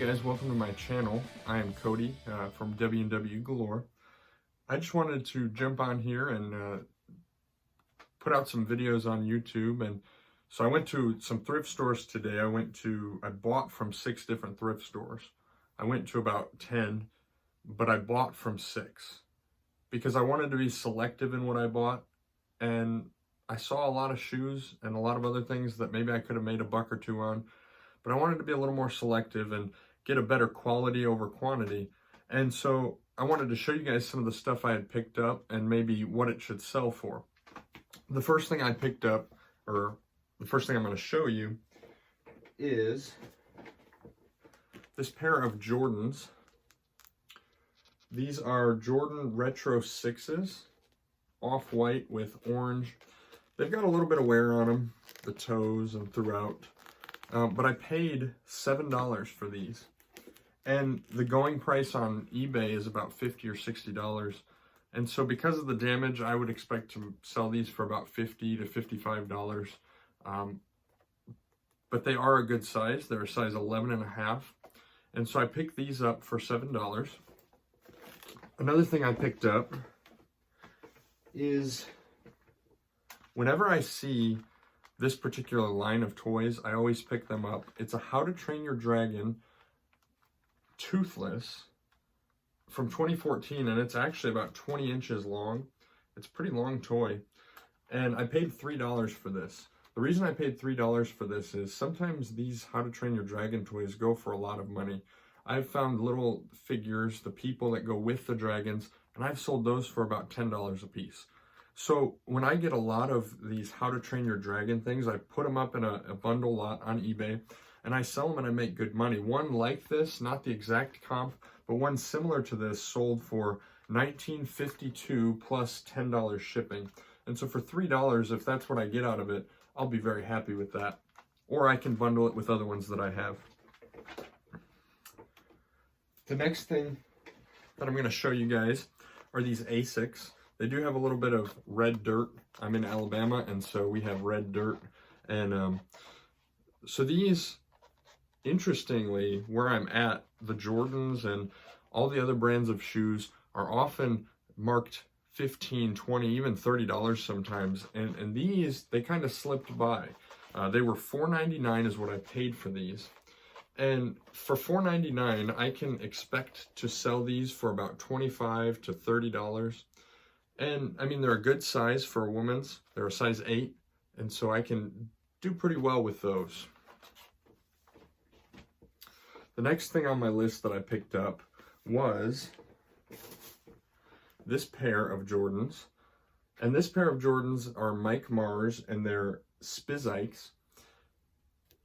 guys, welcome to my channel. I am Cody from WnWGalore. I just wanted to jump on here and put out some videos on YouTube. And so I went to some thrift stores today. I bought from 6 different thrift stores. I went to about 10, but I bought from 6 because I wanted to be selective in what I bought. And I saw a lot of shoes and a lot of other things that maybe I could have made a buck or two on, but I wanted to be a little more selective and get a better quality over quantity. And so I wanted to show you guys some of the stuff I had picked up and maybe what it should sell for. The first thing I picked up, or the first thing I'm going to show you, is this pair of Jordans. These are Jordan Retro 6s, off-white with orange. They've got a little bit of wear on them, the toes and throughout. But I paid $7 for these. And the going price on eBay is about $50 or $60. And so because of the damage, I would expect to sell these for about $50 to $55. But they are a good size. They're a size 11.5. And so I picked these up for $7. Another thing I picked up is whenever I see this particular line of toys, I always pick them up. It's a How to Train Your Dragon Toothless from 2014, and it's actually about 20 inches long. It's a pretty long toy, and I paid $3 for this. The reason I paid $3 for this is sometimes these How to Train Your Dragon toys go for a lot of money. I've found little figures, the people that go with the dragons, and I've sold those for about $10 a piece. So when I get a lot of these How to Train Your Dragon things, I put them up in a bundle lot on eBay, and I sell them and I make good money. One like this, not the exact comp, but one similar to this sold for $19.52 plus $10 shipping. And so for $3, if that's what I get out of it, I'll be very happy with that. Or I can bundle it with other ones that I have. The next thing that I'm going to show you guys are these Asics. They do have a little bit of red dirt. I'm in Alabama, and so we have red dirt. And so these, interestingly, where I'm at, the Jordans and all the other brands of shoes are often marked $15, $20, even $30 sometimes. And these, they kind of slipped by. They were $4.99 is what I paid for these. And for $4.99, I can expect to sell these for about $25 to $30. And I mean, they're a good size for a woman's. They're a size 8, and so I can do pretty well with those. The next thing on my list that I picked up was this pair of Jordans. And this pair of Jordans are Mike Mars, and they're Spizikes.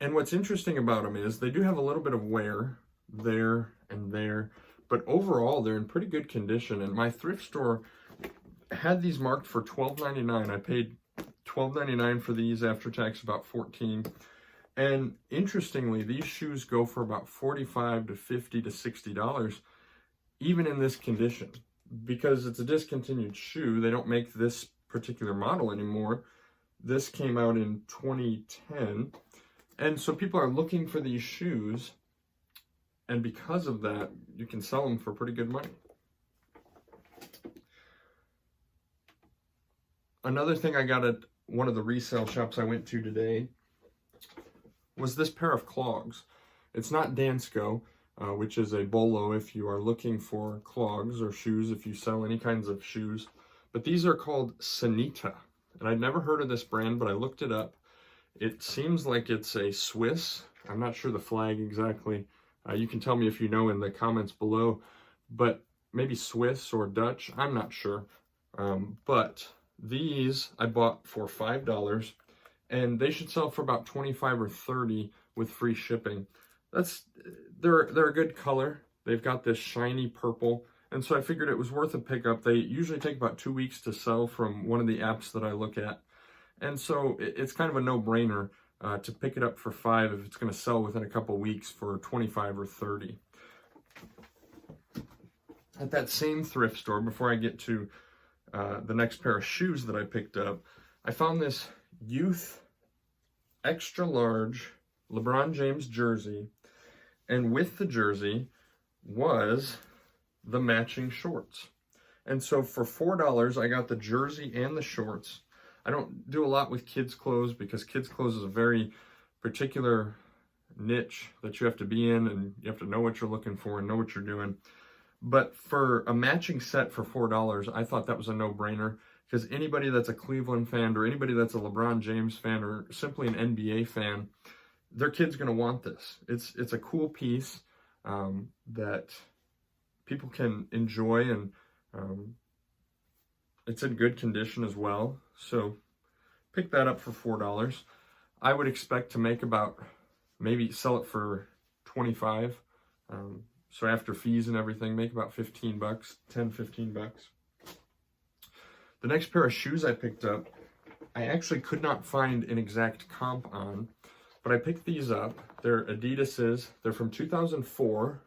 And what's interesting about them is they do have a little bit of wear there and there, but overall they're in pretty good condition. And my thrift store had these marked for $12.99. I paid $12.99 for these, after tax about $14. And interestingly, these shoes go for about $45 to $50 to $60, even in this condition. Because it's a discontinued shoe, they don't make this particular model anymore. This came out in 2010. And so people are looking for these shoes, and because of that, you can sell them for pretty good money. Another thing I got at one of the resale shops I went to today was this pair of clogs. It's not Dansko, which is a bolo if you are looking for clogs or shoes, if you sell any kinds of shoes. But these are called Sanita. And I'd never heard of this brand, but I looked it up. It seems like it's a Swiss. I'm not sure the flag exactly. You can tell me if you know in the comments below. But maybe Swiss or Dutch, I'm not sure. But these I bought for $5, and they should sell for about $25 or $30 with free shipping. They're a good color. They've got this shiny purple, and so I figured it was worth a pickup. They usually take about 2 weeks to sell from one of the apps that I look at, and so it's kind of a no-brainer to pick it up for $5 if it's going to sell within a couple weeks for $25 or $30. At that same thrift store, before I get to the next pair of shoes that I picked up, I found this youth extra large LeBron James jersey And with the jersey was the matching shorts. And so for $4, I got the jersey and the shorts. I don't do a lot with kids' clothes because kids' clothes is a very particular niche that you have to be in, and you have to know what you're looking for and know what you're doing. But for a matching set for $4, I thought that was a no-brainer, because anybody that's a Cleveland fan or anybody that's a LeBron James fan or simply an NBA fan, their kid's going to want this. It's a cool piece that people can enjoy, and it's in good condition as well. So pick that up for $4. I would expect to make about, maybe sell it for $25. So after fees and everything, make about 15 bucks, 10, 15 bucks. The next pair of shoes I picked up, I actually could not find an exact comp on, but I picked these up. They're Adidas's. They're from 2004,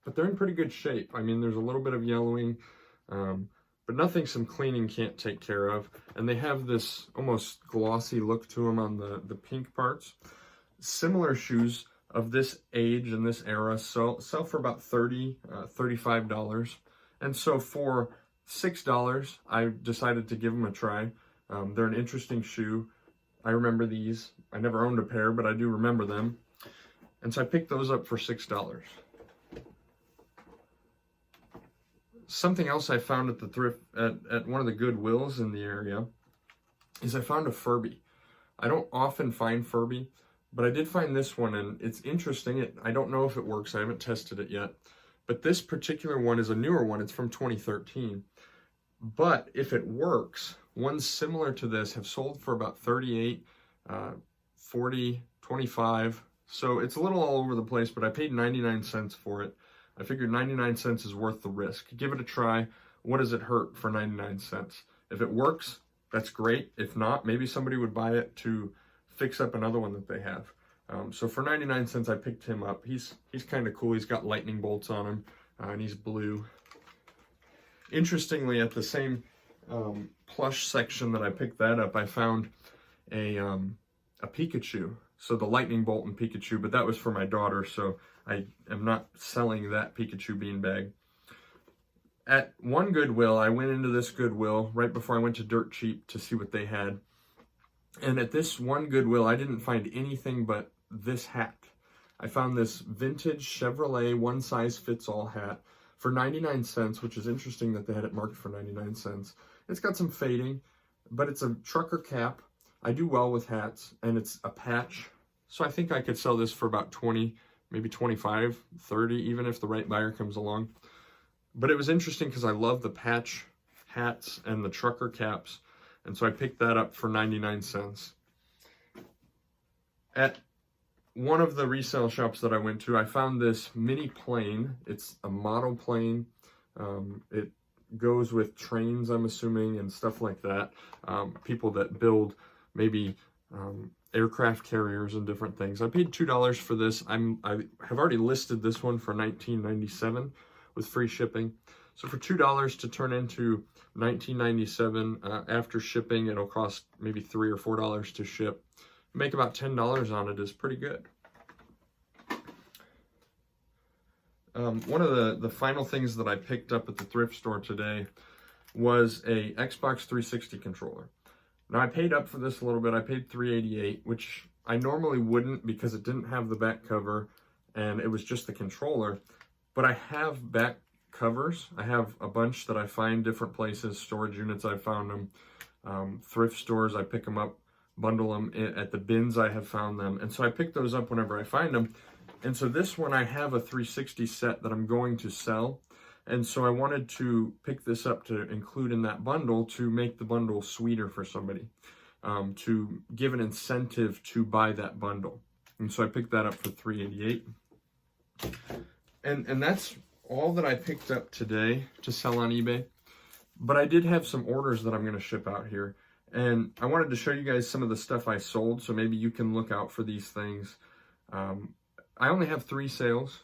but they're in pretty good shape. I mean, there's a little bit of yellowing, but nothing some cleaning can't take care of. And they have this almost glossy look to them on the pink parts. Similar shoes of this age and this era sell for about $30, $35. And so for $6, I decided to give them a try. They're an interesting shoe. I remember these. I never owned a pair, but I do remember them. And so I picked those up for $6. Something else I found at the thrift, at one of the Goodwills in the area, is I found a Furby. I don't often find Furby, but I did find this one, and it's interesting. I don't know if it works. I haven't tested it yet. But this particular one is a newer one. It's from 2013. But if it works, ones similar to this have sold for about $38, $40, $25. So it's a little all over the place, but I paid 99 cents for it. I figured 99 cents is worth the risk. Give it a try. What does it hurt for 99 cents? If it works, that's great. If not, maybe somebody would buy it to fix up another one that they have. So for 99 cents, I picked him up. He's kind of cool. He's got lightning bolts on him, and he's blue. Interestingly, at the same plush section that I picked that up, I found a Pikachu. So the lightning bolt and Pikachu, but that was for my daughter, so I am not selling that Pikachu beanbag. At one Goodwill, I went into this Goodwill right before I went to Dirt Cheap to see what they had. And at this one Goodwill, I didn't find anything but this hat. I found this vintage Chevrolet one-size-fits-all hat for 99 cents, which is interesting that they had it marked for 99 cents. It's got some fading, but it's a trucker cap. I do well with hats, and it's a patch. So I think I could sell this for about 20, maybe 25, 30, even if the right buyer comes along. But it was interesting because I love the patch hats and the trucker caps. And so I picked that up for 99 cents. At one of the resale shops that I went to, I found this mini plane. It's a model plane. It goes with trains, I'm assuming, and stuff like that. People that build maybe aircraft carriers and different things. I paid $2 for this. I have already listed this one for $19.97 with free shipping. So for $2 to turn into $19.97 after shipping, it'll cost maybe $3 or $4 to ship. Make about $10 on it is pretty good. One of the final things that I picked up at the thrift store today was a Xbox 360 controller. Now I paid up for this a little bit. I paid $3.88, which I normally wouldn't because it didn't have the back cover and it was just the controller. But I have back covers. I have a bunch that I find different places, storage units I found them, thrift stores I pick them up, bundle them. At the bins I have found them, and so I pick those up whenever I find them. And so this one I have a 360 set that I'm going to sell, and so I wanted to pick this up to include in that bundle to make the bundle sweeter for somebody, to give an incentive to buy that bundle. And so I picked that up for $3.88. And that's all that I picked up today to sell on eBay. But I did have some orders that I'm going to ship out here. And I wanted to show you guys some of the stuff I sold, so maybe you can look out for these things. I only have 3 sales,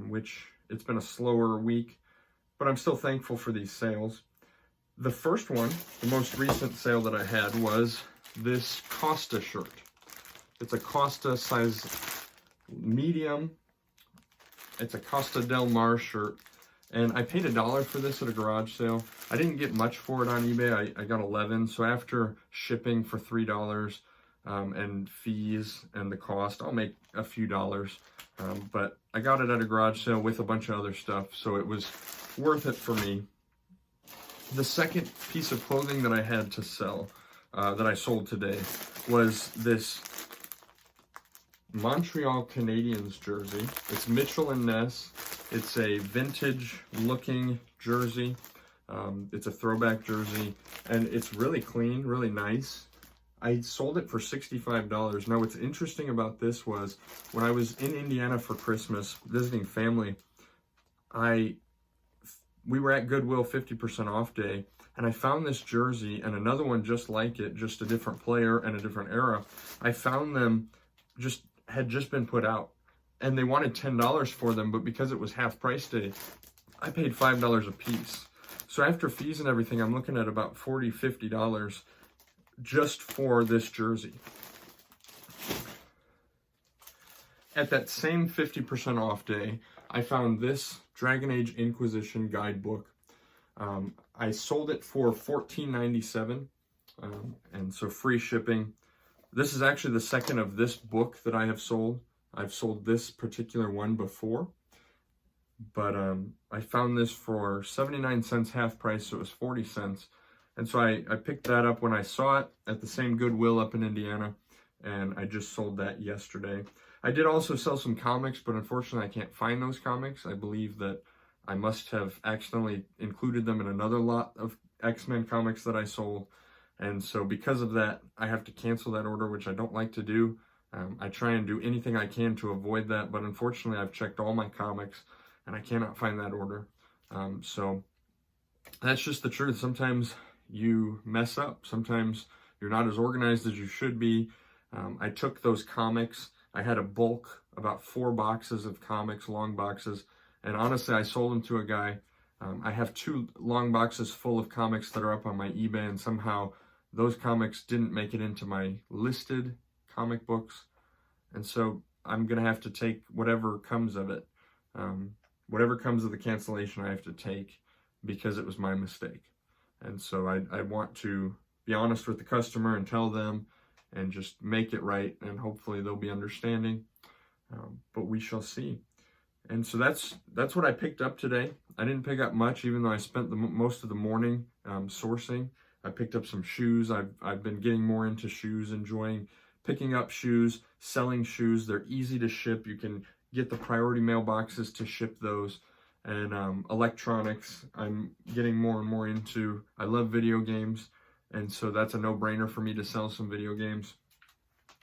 which it's been a slower week, but I'm still thankful for these sales. The first one, the most recent sale that I had, was this Costa shirt. It's a Costa size medium. It's a Costa Del Mar shirt. And I paid $1 for this at a garage sale. I didn't get much for it on eBay. I got 11. So after shipping for $3 and fees and the cost, I'll make a few dollars. But I got it at a garage sale with a bunch of other stuff. So it was worth it for me. The second piece of clothing that I had to sell, that I sold today, was this Montreal Canadiens jersey. It's Mitchell and Ness. It's a vintage looking jersey. It's a throwback jersey, and it's really clean, really nice. I sold it for $65. Now what's interesting about this was when I was in Indiana for Christmas visiting family, we were at Goodwill 50% off day, and I found this jersey and another one just like it, just a different player and a different era. I found them had just been put out, and they wanted $10 for them, but because it was half price day, I paid $5 a piece. So after fees and everything, I'm looking at about $40, $50 just for this jersey. At that same 50% off day, I found this Dragon Age Inquisition guidebook. I sold it for $14.97, and so free shipping. This is actually the second of this book that I have sold. I've sold this particular one before, but I found this for 79 cents half price, so it was 40 cents. And so I picked that up when I saw it at the same Goodwill up in Indiana, and I just sold that yesterday. I did also sell some comics, but unfortunately I can't find those comics. I believe that I must have accidentally included them in another lot of X-Men comics that I sold. And so because of that, I have to cancel that order, which I don't like to do. I try and do anything I can to avoid that, but unfortunately I've checked all my comics and I cannot find that order. So that's just the truth. Sometimes you mess up. Sometimes you're not as organized as you should be. I took those comics. I had a bulk, about 4 boxes of comics, long boxes, and honestly, I sold them to a guy. I have 2 long boxes full of comics that are up on my eBay, and somehow those comics didn't make it into my listed comic books, and so I'm gonna have to take whatever comes of it. Whatever comes of the cancellation, I have to take because it was my mistake. And so I want to be honest with the customer and tell them and just make it right, and hopefully they'll be understanding, but we shall see. And so that's what I picked up today. I didn't pick up much, even though I spent most of the morning sourcing. I picked up some shoes. I've been getting more into shoes, enjoying picking up shoes, selling shoes. They're easy to ship. You can get the priority mailboxes to ship those. And electronics, I'm getting more and more into. I love video games, and so that's a no-brainer for me to sell some video games.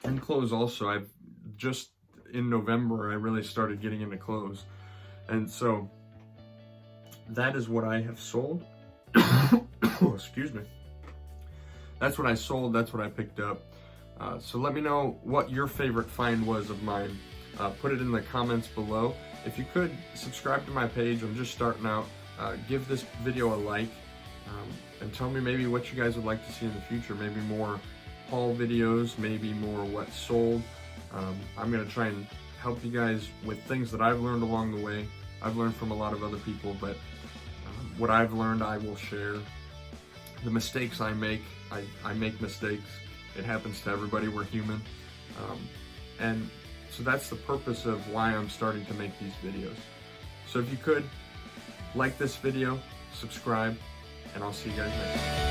And clothes also. I've just in November, I really started getting into clothes. And so that is what I have sold. Excuse me. That's what I sold. That's what I picked up. So let me know what your favorite find was of mine. Put it in the comments below. If you could, subscribe to my page. I'm just starting out. Give this video a like. And tell me maybe what you guys would like to see in the future. Maybe more haul videos, maybe more what sold. I'm going to try and help you guys with things that I've learned along the way. I've learned from a lot of other people, but what I've learned I will share. The mistakes I make mistakes. It happens to everybody. We're human. And so that's the purpose of why I'm starting to make these videos. So if you could, like this video, subscribe, and I'll see you guys next time.